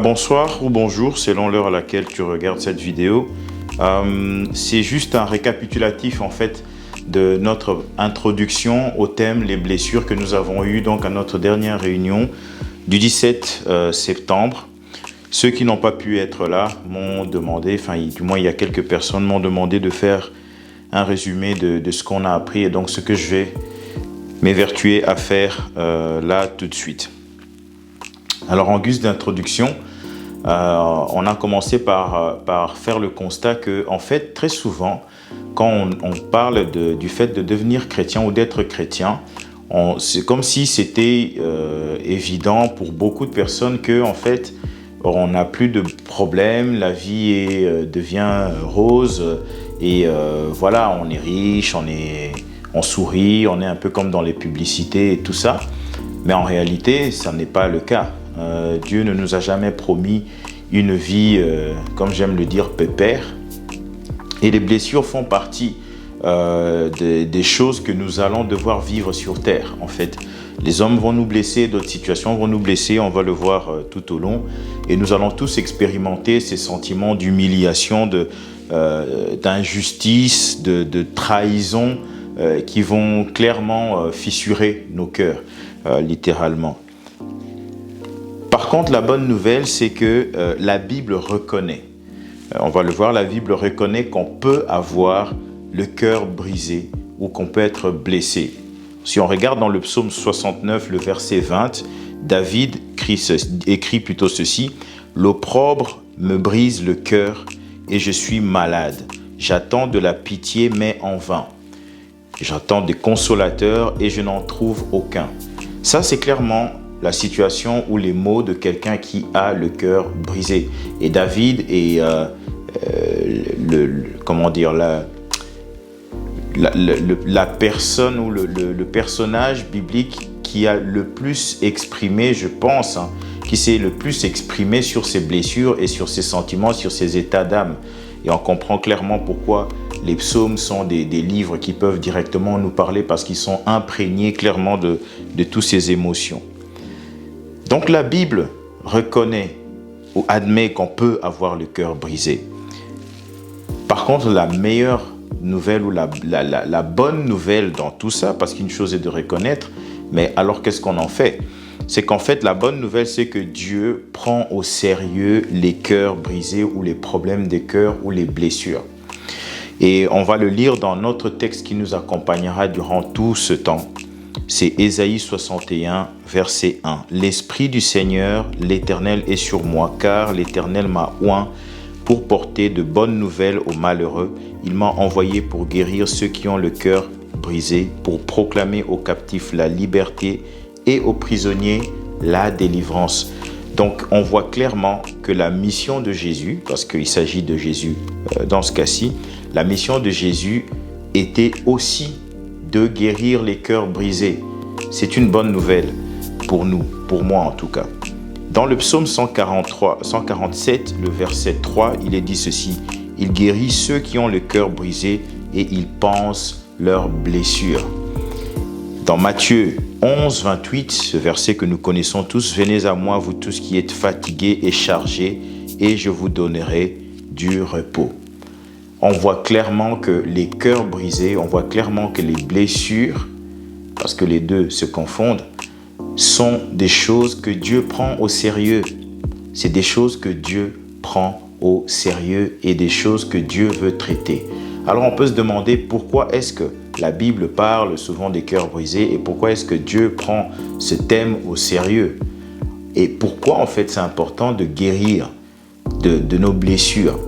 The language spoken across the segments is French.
Bonsoir ou bonjour selon l'heure à laquelle tu regardes cette vidéo. C'est juste un récapitulatif en fait de notre introduction au thème les blessures que nous avons eues donc à notre dernière réunion du 17 septembre. Ceux qui n'ont pas pu être là m'ont demandé, du moins il y a quelques personnes m'ont demandé de faire un résumé de ce qu'on a appris et donc ce que je vais m'évertuer à faire là tout de suite. Alors en guise d'introduction, on a commencé par faire le constat que, en fait, très souvent, quand on parle du fait de devenir chrétien ou d'être chrétien, c'est comme si c'était évident pour beaucoup de personnes que, en fait, on n'a plus de problème, la vie devient rose et voilà, on est riche, on sourit, on est un peu comme dans les publicités et tout ça. Mais en réalité, ça n'est pas le cas. Dieu ne nous a jamais promis une vie, comme j'aime le dire, pépère. Et les blessures font partie des choses que nous allons devoir vivre sur terre. En fait, les hommes vont nous blesser, d'autres situations vont nous blesser, on va le voir tout au long. Et nous allons tous expérimenter ces sentiments d'humiliation, d'injustice, de trahison qui vont clairement fissurer nos cœurs, littéralement. Par contre, la bonne nouvelle, c'est que la Bible reconnaît, on va le voir, la Bible reconnaît qu'on peut avoir le cœur brisé ou qu'on peut être blessé. Si on regarde dans le psaume 69, le verset 20, David écrit plutôt ceci: « L'opprobre me brise le cœur et je suis malade. J'attends de la pitié, mais en vain. J'attends des consolateurs et je n'en trouve aucun. » Ça, c'est clairement la situation ou les mots de quelqu'un qui a le cœur brisé. Et David est la personne ou le personnage biblique qui a le plus exprimé, je pense, qui s'est le plus exprimé sur ses blessures et sur ses sentiments, sur ses états d'âme. Et on comprend clairement pourquoi les psaumes sont des livres qui peuvent directement nous parler parce qu'ils sont imprégnés clairement de toutes ces émotions. Donc la Bible reconnaît ou admet qu'on peut avoir le cœur brisé. Par contre, la meilleure nouvelle ou la bonne nouvelle dans tout ça, parce qu'une chose est de reconnaître, mais alors qu'est-ce qu'on en fait? C'est qu'en fait, la bonne nouvelle, c'est que Dieu prend au sérieux les cœurs brisés ou les problèmes des cœurs ou les blessures. Et on va le lire dans notre texte qui nous accompagnera durant tout ce temps. C'est Ésaïe 61, verset 1. « L'Esprit du Seigneur, l'Éternel est sur moi, car l'Éternel m'a oint pour porter de bonnes nouvelles aux malheureux. Il m'a envoyé pour guérir ceux qui ont le cœur brisé, pour proclamer aux captifs la liberté et aux prisonniers la délivrance. » Donc, on voit clairement que la mission de Jésus, parce qu'il s'agit de Jésus dans ce cas-ci, la mission de Jésus était aussi de guérir les cœurs brisés. C'est une bonne nouvelle pour nous, pour moi en tout cas. Dans le psaume 147, le verset 3, il est dit ceci: « Il guérit ceux qui ont le cœur brisé et il pense leurs blessures. » Dans Matthieu 11, 28, ce verset que nous connaissons tous: « Venez à moi, vous tous qui êtes fatigués et chargés, et je vous donnerai du repos. » On voit clairement que les cœurs brisés, on voit clairement que les blessures, parce que les deux se confondent, sont des choses que Dieu prend au sérieux. C'est des choses que Dieu prend au sérieux et des choses que Dieu veut traiter. Alors on peut se demander pourquoi est-ce que la Bible parle souvent des cœurs brisés et pourquoi est-ce que Dieu prend ce thème au sérieux et pourquoi en fait c'est important de guérir de nos blessures.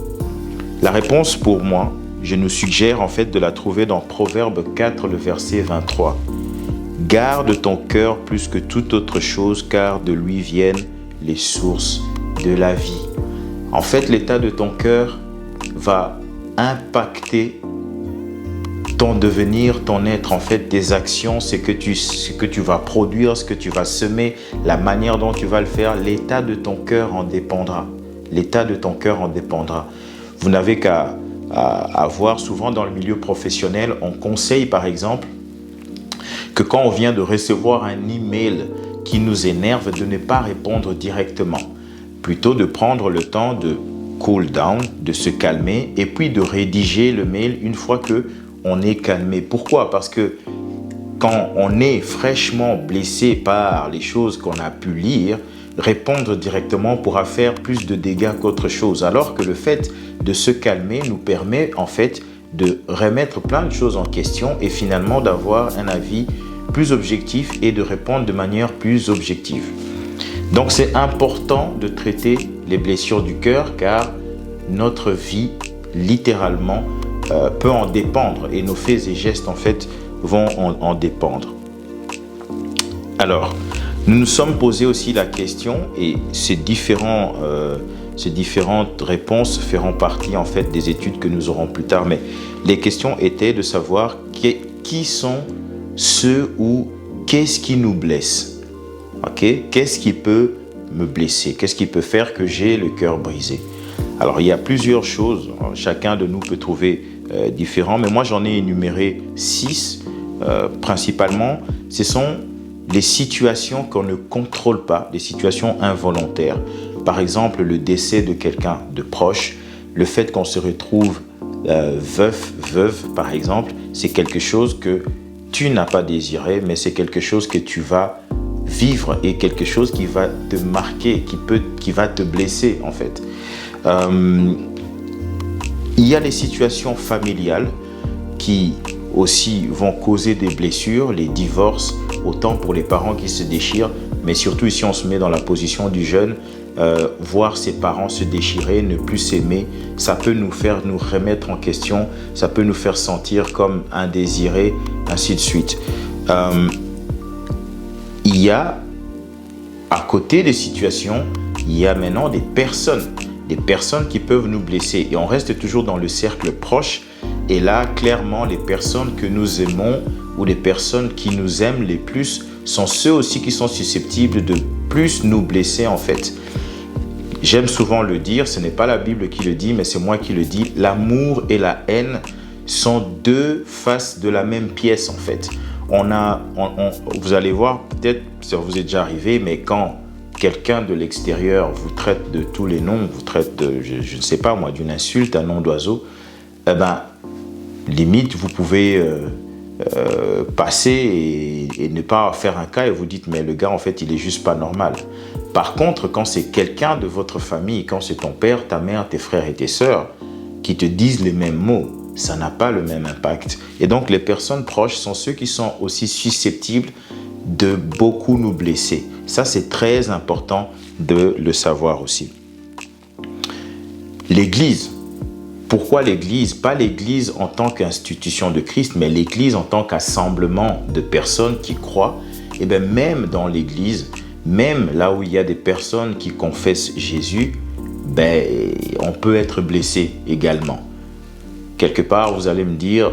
La réponse pour moi, je nous suggère en fait de la trouver dans Proverbe 4, le verset 23. « Garde ton cœur plus que toute autre chose, car de lui viennent les sources de la vie. » En fait, l'état de ton cœur va impacter ton devenir, ton être, en fait, tes actions, ce que tu vas produire, ce que tu vas semer, la manière dont tu vas le faire. L'état de ton cœur en dépendra. L'état de ton cœur en dépendra. Vous n'avez qu'à voir souvent dans le milieu professionnel, on conseille par exemple que quand on vient de recevoir un email qui nous énerve, de ne pas répondre directement. plutôt de prendre le temps de cool down, de se calmer et puis de rédiger le mail une fois que on est calmé. Pourquoi? Parce que quand on est fraîchement blessé par les choses qu'on a pu lire, répondre directement pourra faire plus de dégâts qu'autre chose. Alors que le fait de se calmer nous permet en fait de remettre plein de choses en question et finalement d'avoir un avis plus objectif et de répondre de manière plus objective. Donc c'est important de traiter les blessures du cœur car notre vie littéralement peut en dépendre et nos faits et gestes en fait vont en dépendre. Alors, nous nous sommes posé aussi la question et ces différentes réponses feront partie en fait des études que nous aurons plus tard. Mais les questions étaient de savoir qui sont ceux ou qu'est-ce qui nous blesse. Okay? Qu'est-ce qui peut me blesser? Qu'est-ce qui peut faire que j'ai le cœur brisé? Alors, il y a plusieurs choses. Alors, chacun de nous peut trouver différents, mais moi j'en ai énuméré 6. Principalement, ce sont les situations qu'on ne contrôle pas, des situations involontaires. Par exemple, le décès de quelqu'un de proche, le fait qu'on se retrouve veuve, par exemple, c'est quelque chose que tu n'as pas désiré, mais c'est quelque chose que tu vas vivre et quelque chose qui va te marquer, qui va te blesser en fait. Il y a les situations familiales qui aussi vont causer des blessures, les divorces, autant pour les parents qui se déchirent, mais surtout si on se met dans la position du jeune, voir ses parents se déchirer, ne plus s'aimer, ça peut nous faire nous remettre en question, ça peut nous faire sentir comme indésirés, ainsi de suite. Il y a, à côté des situations, il y a maintenant des personnes qui peuvent nous blesser. Et on reste toujours dans le cercle proche. Et là, clairement, les personnes que nous aimons ou les personnes qui nous aiment les plus sont ceux aussi qui sont susceptibles de plus nous blesser en fait. J'aime souvent le dire, ce n'est pas la Bible qui le dit, mais c'est moi qui le dis. L'amour et la haine sont deux faces de la même pièce en fait. Vous allez voir, peut-être ça vous est déjà arrivé, mais quand quelqu'un de l'extérieur vous traite de tous les noms, vous traite de, je ne sais pas moi, d'une insulte, un nom d'oiseau, eh ben, limite, vous pouvez passer et ne pas faire un cas et vous dites, mais le gars, en fait, il est juste pas normal. Par contre, quand c'est quelqu'un de votre famille, quand c'est ton père, ta mère, tes frères et tes sœurs qui te disent les mêmes mots, ça n'a pas le même impact. Et donc, les personnes proches sont ceux qui sont aussi susceptibles de beaucoup nous blesser. Ça, c'est très important de le savoir aussi. L'Église. Pourquoi l'Église? Pas l'Église en tant qu'institution de Christ, mais l'Église en tant qu'assemblement de personnes qui croient. Et bien même dans l'Église, même là où il y a des personnes qui confessent Jésus, ben, on peut être blessé également. Quelque part, vous allez me dire,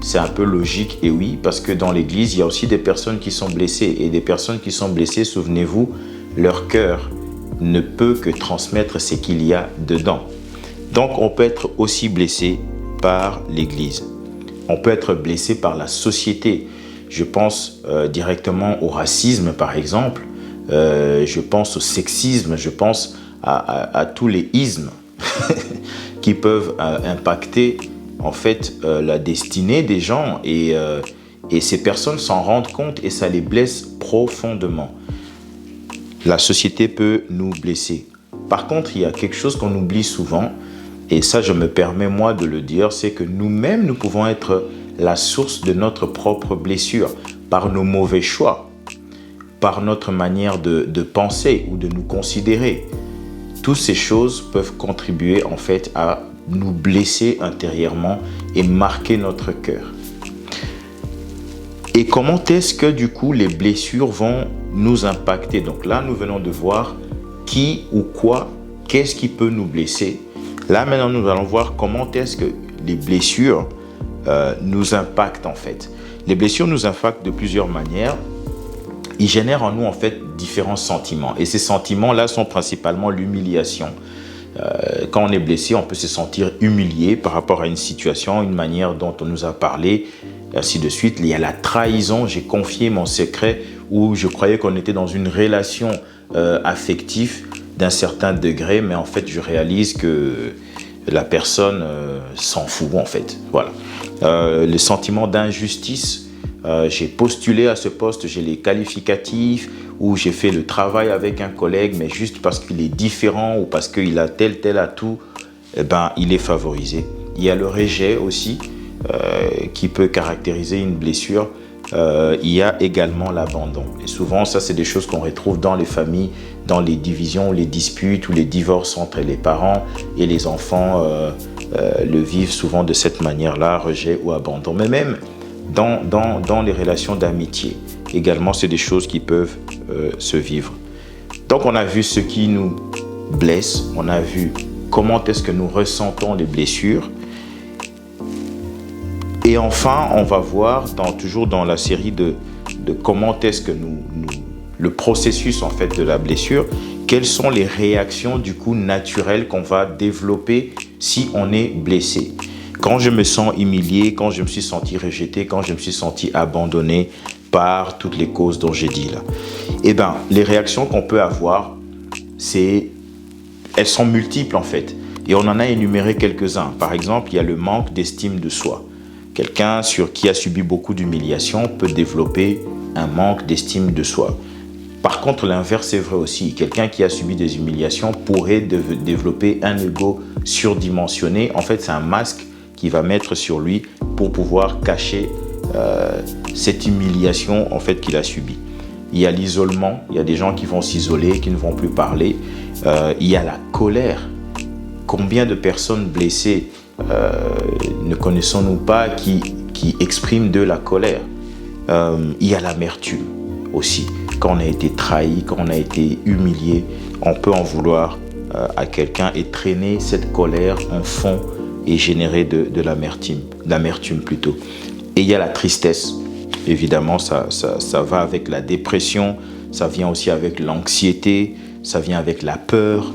c'est un peu logique, et oui, parce que dans l'Église, il y a aussi des personnes qui sont blessées. Et des personnes qui sont blessées, souvenez-vous, leur cœur ne peut que transmettre ce qu'il y a dedans. Donc, on peut être aussi blessé par l'Église. On peut être blessé par la société. Je pense directement au racisme, par exemple. Je pense au sexisme. Je pense à tous les ismes qui peuvent impacter en fait la destinée des gens. Et ces personnes s'en rendent compte et ça les blesse profondément. La société peut nous blesser. Par contre, il y a quelque chose qu'on oublie souvent. Et ça, je me permets moi de le dire, c'est que nous-mêmes, nous pouvons être la source de notre propre blessure par nos mauvais choix, par notre manière de penser ou de nous considérer. Toutes ces choses peuvent contribuer en fait à nous blesser intérieurement et marquer notre cœur. Et comment est-ce que du coup les blessures vont nous impacter? Donc là, nous venons de voir qui ou quoi, qu'est-ce qui peut nous blesser. Là, maintenant, nous allons voir comment est-ce que les blessures nous impactent, en fait. Les blessures nous impactent de plusieurs manières. Ils génèrent en nous, en fait, différents sentiments. Et ces sentiments-là sont principalement l'humiliation. Quand on est blessé, on peut se sentir humilié par rapport à une situation, une manière dont on nous a parlé, ainsi de suite. Il y a la trahison. J'ai confié mon secret où je croyais qu'on était dans une relation affective. d'un certain degré, mais en fait, je réalise que la personne s'en fout, en fait. Voilà. Le sentiment d'injustice, j'ai postulé à ce poste, j'ai les qualificatifs, ou j'ai fait le travail avec un collègue, mais juste parce qu'il est différent ou parce qu'il a tel atout, eh ben, il est favorisé. Il y a le rejet aussi, qui peut caractériser une blessure. Il y a également l'abandon. Et souvent, ça, c'est des choses qu'on retrouve dans les familles, dans les divisions, les disputes ou les divorces entre les parents et les enfants le vivent souvent de cette manière-là, rejet ou abandon. Mais même dans les relations d'amitié, également, c'est des choses qui peuvent se vivre. Donc, on a vu ce qui nous blesse, on a vu comment est-ce que nous ressentons les blessures. Et enfin, on va voir, toujours dans la série de comment est-ce que le processus en fait de la blessure, quelles sont les réactions du coup naturelles qu'on va développer si on est blessé. Quand je me sens humilié, quand je me suis senti rejeté, quand je me suis senti abandonné par toutes les causes dont j'ai dit là, eh ben, les réactions qu'on peut avoir, elles sont multiples en fait. Et on en a énuméré quelques-uns. Par exemple, il y a le manque d'estime de soi. Quelqu'un qui a subi beaucoup d'humiliation peut développer un manque d'estime de soi. Par contre, l'inverse est vrai aussi. Quelqu'un qui a subi des humiliations pourrait développer un ego surdimensionné. En fait, c'est un masque qu'il va mettre sur lui pour pouvoir cacher cette humiliation en fait, qu'il a subie. Il y a l'isolement. Il y a des gens qui vont s'isoler, qui ne vont plus parler. Il y a la colère. Combien de personnes blessées ne connaissons-nous pas qui expriment de la colère? Il y a l'amertume aussi. Quand on a été trahi, quand on a été humilié, on peut en vouloir à quelqu'un et traîner cette colère en fond et générer de l'amertume plutôt. Et il y a la tristesse. Évidemment, ça va avec la dépression, ça vient aussi avec l'anxiété, ça vient avec la peur.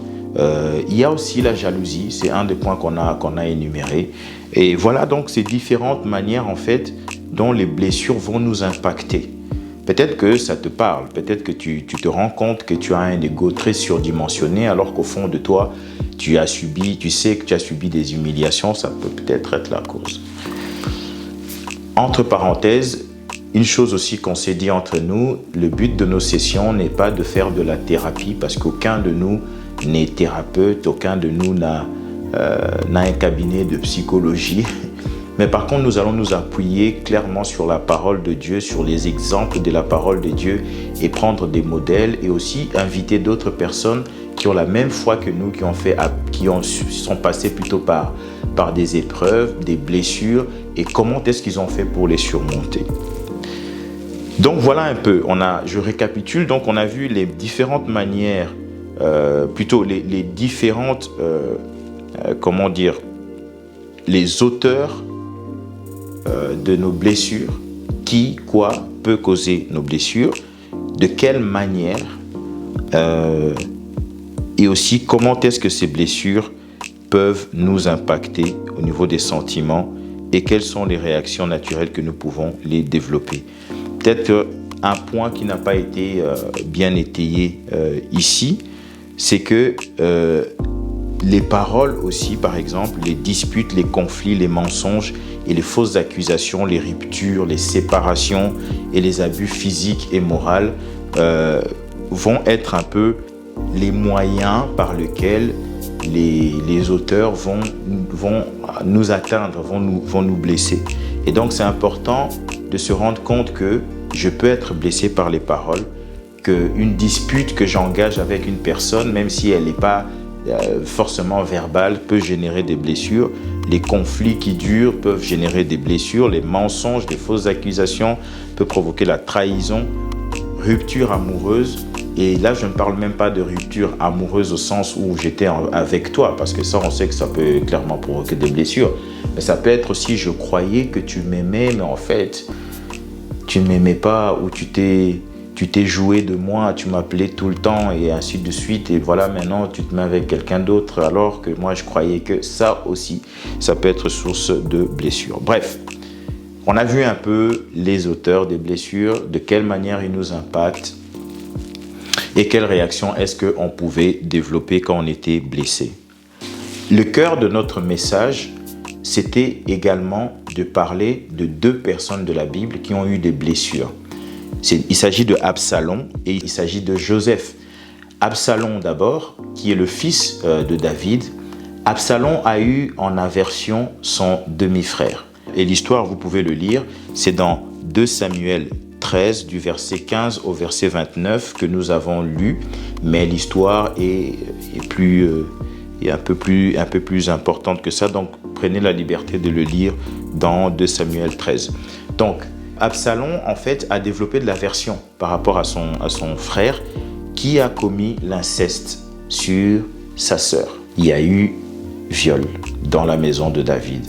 Il y a aussi la jalousie, c'est un des points qu'on a énuméré. Et voilà donc ces différentes manières en fait dont les blessures vont nous impacter. Peut-être que ça te parle, peut-être que tu te rends compte que tu as un ego très surdimensionné alors qu'au fond de toi, tu sais que tu as subi des humiliations, ça peut peut-être être la cause. Entre parenthèses, une chose aussi qu'on s'est dit entre nous, le but de nos sessions n'est pas de faire de la thérapie parce qu'aucun de nous n'est thérapeute, aucun de nous n'a un cabinet de psychologie. Mais par contre, nous allons nous appuyer clairement sur la parole de Dieu, sur les exemples de la parole de Dieu et prendre des modèles et aussi inviter d'autres personnes qui ont la même foi que nous, qui sont passés plutôt par des épreuves, des blessures et comment est-ce qu'ils ont fait pour les surmonter. Donc voilà un peu, je récapitule, donc on a vu les différentes manières, les différentes, les auteurs de nos blessures, quoi peut causer nos blessures, de quelle manière, et aussi comment est-ce que ces blessures peuvent nous impacter au niveau des sentiments et quelles sont les réactions naturelles que nous pouvons les développer. Peut-être un point qui n'a pas été bien étayé ici, c'est que les paroles aussi, par exemple, les disputes, les conflits, les mensonges et les fausses accusations, les ruptures, les séparations et les abus physiques et moraux vont être un peu les moyens par lesquels les auteurs vont nous atteindre, vont nous blesser. Et donc, c'est important de se rendre compte que je peux être blessé par les paroles, qu'une dispute que j'engage avec une personne, même si elle n'est pas forcément verbale, peut générer des blessures. Les conflits qui durent peuvent générer des blessures. Les mensonges, les fausses accusations peuvent provoquer la trahison, rupture amoureuse. Et là, je ne parle même pas de rupture amoureuse au sens où j'étais avec toi, parce que ça, on sait que ça peut clairement provoquer des blessures. Mais ça peut être aussi, je croyais que tu m'aimais, mais en fait, tu ne m'aimais pas, ou tu t'es joué de moi, tu m'appelais tout le temps, et ainsi de suite. Et voilà, maintenant, tu te mets avec quelqu'un d'autre, alors que moi, je croyais que ça aussi, ça peut être source de blessures. Bref, on a vu un peu les auteurs des blessures, de quelle manière ils nous impactent. Et quelle réaction est-ce qu'on pouvait développer quand on était blessé? Le cœur de notre message, c'était également de parler de deux personnes de la Bible qui ont eu des blessures. Il s'agit de Absalom et il s'agit de Joseph. Absalom d'abord, qui est le fils de David. Absalom a eu en aversion son demi-frère. Et l'histoire, vous pouvez le lire, c'est dans 2 Samuel 13, du verset 15 au verset 29 que nous avons lu. Mais l'histoire est un peu plus importante que ça. Donc, prenez la liberté de le lire dans 2 Samuel 13. Donc, Absalom, en fait, a développé de l'aversion par rapport à son frère qui a commis l'inceste sur sa sœur. Il y a eu viol dans la maison de David.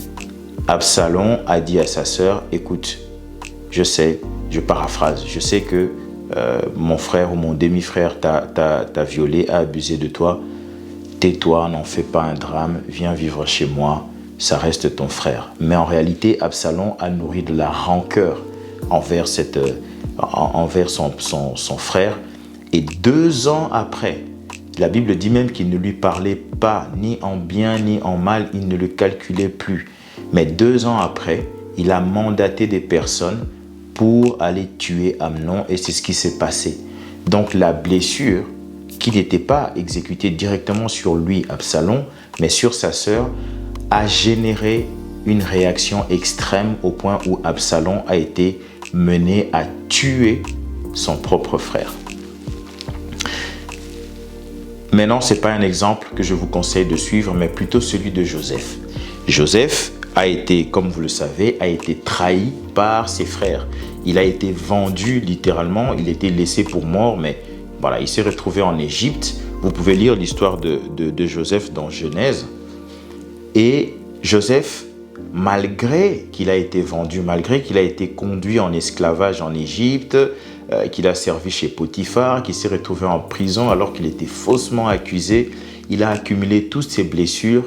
Absalom a dit à sa sœur, écoute, je sais, je paraphrase, je sais que mon frère ou mon demi-frère t'a violé, a abusé de toi. Tais-toi, n'en fais pas un drame, viens vivre chez moi, ça reste ton frère. Mais en réalité, Absalom a nourri de la rancœur envers son frère. Et 2 ans après, la Bible dit même qu'il ne lui parlait pas, ni en bien ni en mal, il ne le calculait plus. Mais 2 ans après, il a mandaté des personnes pour aller tuer Amnon et c'est ce qui s'est passé. Donc la blessure, qui n'était pas exécutée directement sur lui, Absalom, mais sur sa sœur, a généré une réaction extrême au point où Absalom a été mené à tuer son propre frère. Maintenant, ce n'est pas un exemple que je vous conseille de suivre, mais plutôt celui de Joseph. Joseph a été, comme vous le savez, a été trahi par ses frères. Il a été vendu littéralement, il a été laissé pour mort, mais voilà, il s'est retrouvé en Égypte. Vous pouvez lire l'histoire de Joseph dans Genèse. Et Joseph, malgré qu'il a été vendu, malgré qu'il a été conduit en esclavage en Égypte, qu'il a servi chez Potiphar, qu'il s'est retrouvé en prison alors qu'il était faussement accusé, il a accumulé toutes ses blessures.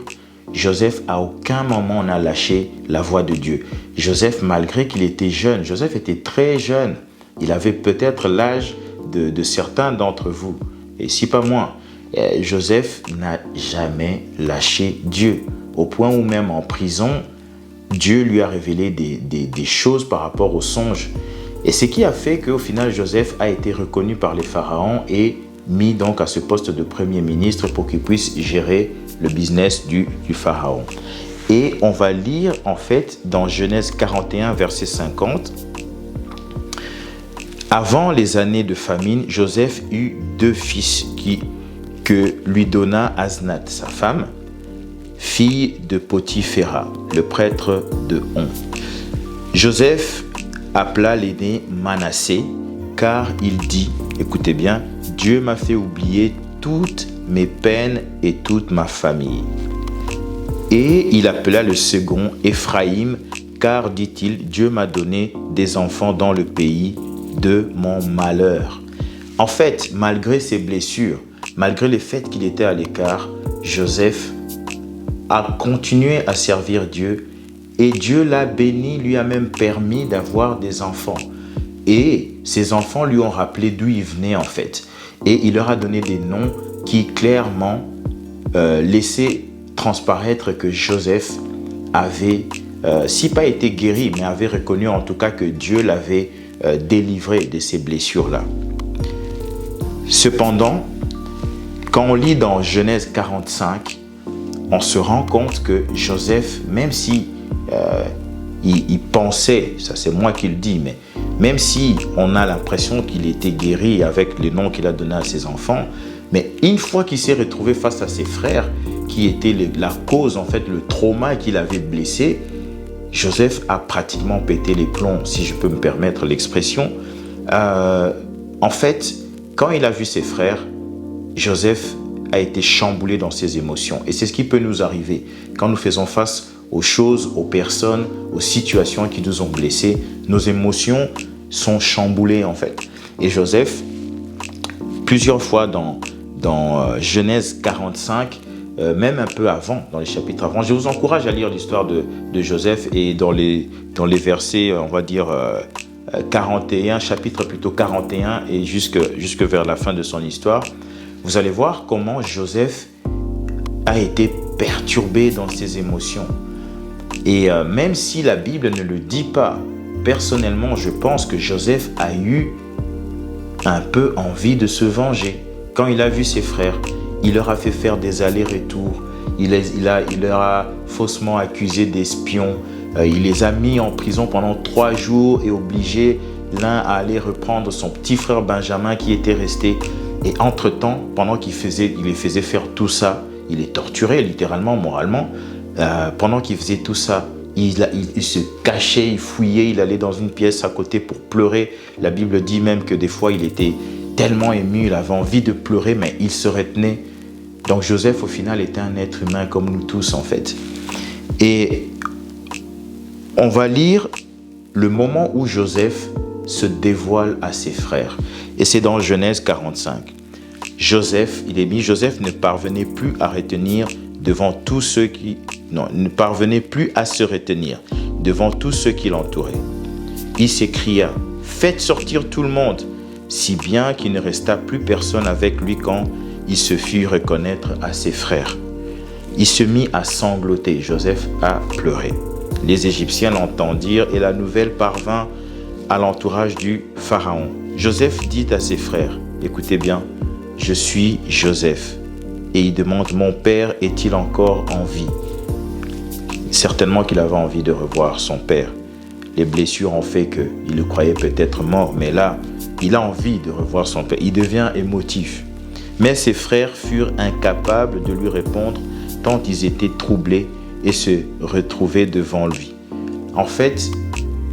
Joseph, à aucun moment n'a lâché la voie de Dieu. Joseph, malgré qu'il était jeune, Joseph était très jeune. Il avait peut-être l'âge de certains d'entre vous, et si pas moins. Joseph n'a jamais lâché Dieu, au point où même en prison, Dieu lui a révélé des choses par rapport aux songes. Et ce qui a fait qu'au final, Joseph a été reconnu par les pharaons et mis donc à ce poste de premier ministre pour qu'il puisse gérer le business du pharaon. Et on va lire en fait dans Genèse 41, verset 50. Avant les années de famine, Joseph eut 2 fils que lui donna Asnath, sa femme, fille de Potiphéra, le prêtre de On. Joseph appela l'aîné Manassé, car il dit, écoutez bien, Dieu m'a fait oublier toutes mes peines et toute ma famille. Et il appela le second Éphraïm, car, dit-il, Dieu m'a donné des enfants dans le pays de mon malheur. En fait, malgré ses blessures, malgré le fait qu'il était à l'écart, Joseph a continué à servir Dieu et Dieu l'a béni, lui a même permis d'avoir des enfants. Et ces enfants lui ont rappelé d'où ils venaient en fait. Et il leur a donné des noms qui clairement laissaient transparaître que Joseph avait, si pas été guéri, mais avait reconnu en tout cas que Dieu l'avait délivré de ces blessures-là. Cependant, quand on lit dans Genèse 45, on se rend compte que Joseph, même si il pensait, ça c'est moi qui le dis, mais même si on a l'impression qu'il était guéri avec les noms qu'il a donnés à ses enfants, mais une fois qu'il s'est retrouvé face à ses frères, qui étaient la cause, en fait, le trauma qu'il avait blessé, Joseph a pratiquement pété les plombs, si je peux me permettre l'expression. En fait, quand il a vu ses frères, Joseph a été chamboulé dans ses émotions. Et c'est ce qui peut nous arriver quand nous faisons face aux choses, aux personnes, aux situations qui nous ont blessés. Nos émotions sont chamboulées en fait. Et Joseph, plusieurs fois dans Genèse 45, même un peu avant, dans les chapitres avant, je vous encourage à lire l'histoire de Joseph et dans les versets, on va dire, 41, chapitre plutôt 41 et jusque vers la fin de son histoire, vous allez voir comment Joseph a été perturbé dans ses émotions. Et même si la Bible ne le dit pas, personnellement, je pense que Joseph a eu un peu envie de se venger. Quand il a vu ses frères, il leur a fait faire des allers-retours. Il leur a faussement accusé d'espions. Il les a mis en prison pendant 3 jours et obligé l'un à aller reprendre son petit frère Benjamin qui était resté. Et entre-temps, pendant qu'il les faisait faire tout ça, il est torturé littéralement, moralement. Pendant qu'il faisait tout ça, il se cachait, il fouillait, il allait dans une pièce à côté pour pleurer. La Bible dit même que des fois, il était tellement ému, il avait envie de pleurer, mais il se retenait. Donc Joseph, au final, était un être humain comme nous tous, en fait. Et on va lire le moment où Joseph se dévoile à ses frères. Et c'est dans Genèse 45. Joseph ne parvenait plus à retenir devant tous ceux qui... Non, ne parvenait plus à se retenir devant tous ceux qui l'entouraient. Il s'écria, « Faites sortir tout le monde !» si bien qu'il ne resta plus personne avec lui quand il se fit reconnaître à ses frères. Il se mit à sangloter. Joseph a pleuré. Les Égyptiens l'entendirent et la nouvelle parvint à l'entourage du Pharaon. Joseph dit à ses frères, « Écoutez bien, je suis Joseph. » Et il demande, « Mon père est-il encore en vie ?» Certainement qu'il avait envie de revoir son père. Les blessures ont fait qu'il le croyait peut-être mort, mais là, il a envie de revoir son père. Il devient émotif. Mais ses frères furent incapables de lui répondre tant ils étaient troublés et se retrouvaient devant lui. En fait,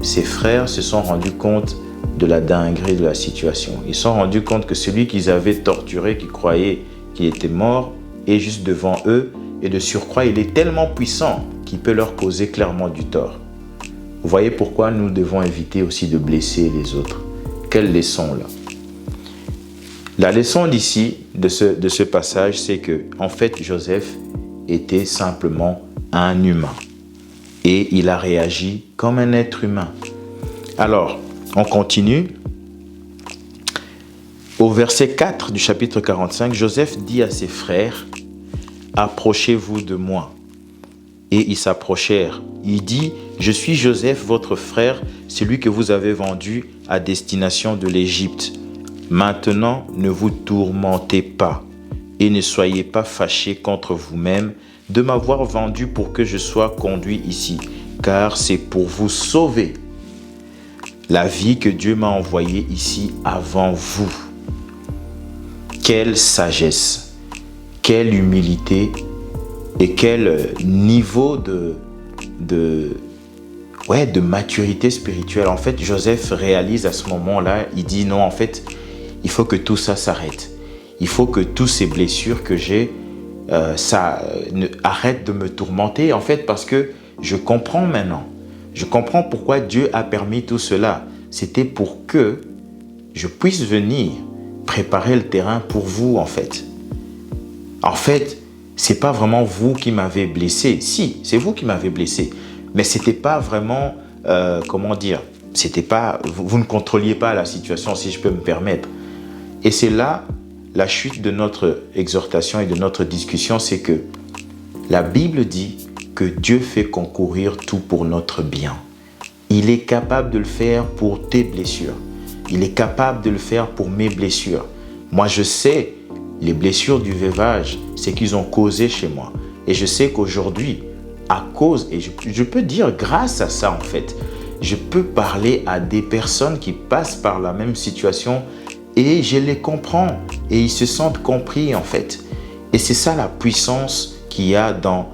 ses frères se sont rendus compte de la dinguerie de la situation. Ils se sont rendus compte que celui qu'ils avaient torturé, qui croyait qu'il était mort, est juste devant eux. Et de surcroît, il est tellement puissant qu'il peut leur causer clairement du tort. Vous voyez pourquoi nous devons éviter aussi de blesser les autres. Quelle leçon là? La leçon d'ici, de ce passage, c'est que, en fait, Joseph était simplement un humain. Et il a réagi comme un être humain. Alors, on continue. Au verset 4 du chapitre 45, Joseph dit à ses frères, « Approchez-vous de moi. » Et ils s'approchèrent. Il dit, « Je suis Joseph, votre frère, celui que vous avez vendu à destination de l'Égypte. Maintenant, ne vous tourmentez pas et ne soyez pas fâchés contre vous-même de m'avoir vendu pour que je sois conduit ici, car c'est pour vous sauver la vie que Dieu m'a envoyée ici avant vous. » Quelle sagesse, quelle humilité et quel niveau de maturité spirituelle. En fait, Joseph réalise à ce moment-là, il dit non, en fait, il faut que tout ça s'arrête. Il faut que toutes ces blessures que j'ai, arrêtent de me tourmenter, en fait, parce que je comprends maintenant. Je comprends pourquoi Dieu a permis tout cela. C'était pour que je puisse venir préparer le terrain pour vous, en fait. En fait, c'est pas vraiment vous qui m'avez blessé. Si, c'est vous qui m'avez blessé. Mais c'était pas vraiment, c'était pas, vous ne contrôliez pas la situation, si je peux me permettre. Et c'est là la chute de notre exhortation et de notre discussion, c'est que la Bible dit que Dieu fait concourir tout pour notre bien. Il est capable de le faire pour tes blessures. Il est capable de le faire pour mes blessures. Moi, je sais, les blessures du veuvage, c'est qu'ils ont causé chez moi. Et je sais qu'aujourd'hui, à cause, et je peux dire grâce à ça en fait, je peux parler à des personnes qui passent par la même situation et je les comprends et ils se sentent compris en fait. Et c'est ça la puissance qu'il y a dans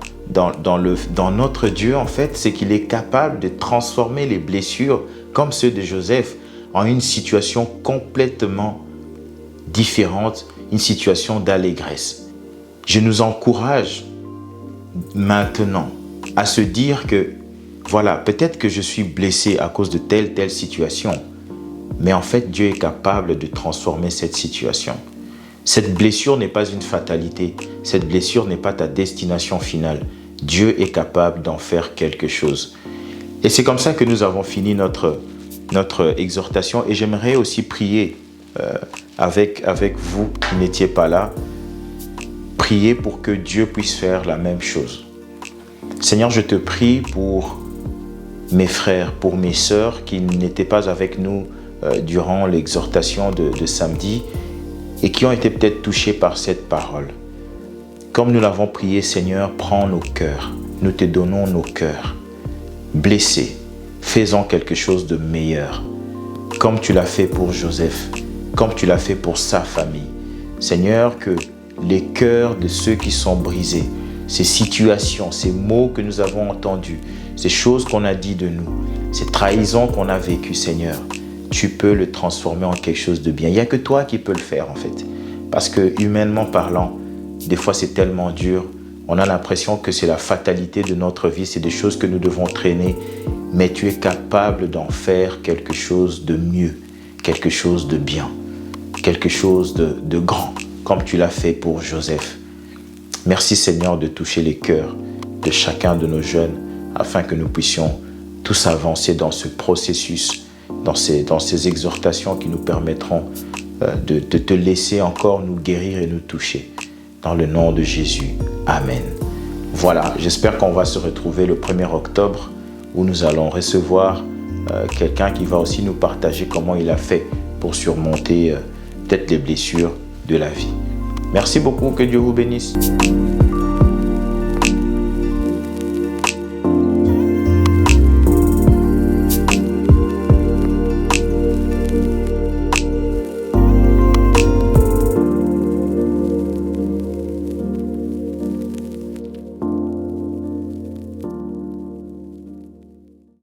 notre Dieu en fait, c'est qu'il est capable de transformer les blessures comme ceux de Joseph en une situation complètement différente, une situation d'allégresse. Je nous encourage maintenant à se dire que, voilà, peut-être que je suis blessé à cause de telle situation, mais en fait, Dieu est capable de transformer cette situation. Cette blessure n'est pas une fatalité, cette blessure n'est pas ta destination finale. Dieu est capable d'en faire quelque chose. Et c'est comme ça que nous avons fini notre notre exhortation et j'aimerais aussi prier avec vous qui n'étiez pas là. Prier pour que Dieu puisse faire la même chose. Seigneur, je te prie pour mes frères, pour mes sœurs qui n'étaient pas avec nous durant l'exhortation de samedi et qui ont été peut-être touchés par cette parole. Comme nous l'avons prié, Seigneur, prends nos cœurs. Nous te donnons nos cœurs. Blessés, faisons quelque chose de meilleur. Comme tu l'as fait pour Joseph, comme tu l'as fait pour sa famille. Seigneur, que les cœurs de ceux qui sont brisés, ces situations, ces mots que nous avons entendus, ces choses qu'on a dit de nous, ces trahisons qu'on a vécues, Seigneur, tu peux le transformer en quelque chose de bien. Il n'y a que toi qui peux le faire en fait. Parce que humainement parlant, des fois c'est tellement dur. On a l'impression que c'est la fatalité de notre vie, c'est des choses que nous devons traîner. Mais tu es capable d'en faire quelque chose de mieux, quelque chose de bien, quelque chose de grand, comme tu l'as fait pour Joseph. Merci Seigneur de toucher les cœurs de chacun de nos jeunes afin que nous puissions tous avancer dans ce processus, dans ces exhortations qui nous permettront de te laisser encore nous guérir et nous toucher. Dans le nom de Jésus. Amen. Voilà, j'espère qu'on va se retrouver le 1er octobre où nous allons recevoir quelqu'un qui va aussi nous partager comment il a fait pour surmonter peut-être les blessures de la vie. Merci beaucoup, que Dieu vous bénisse.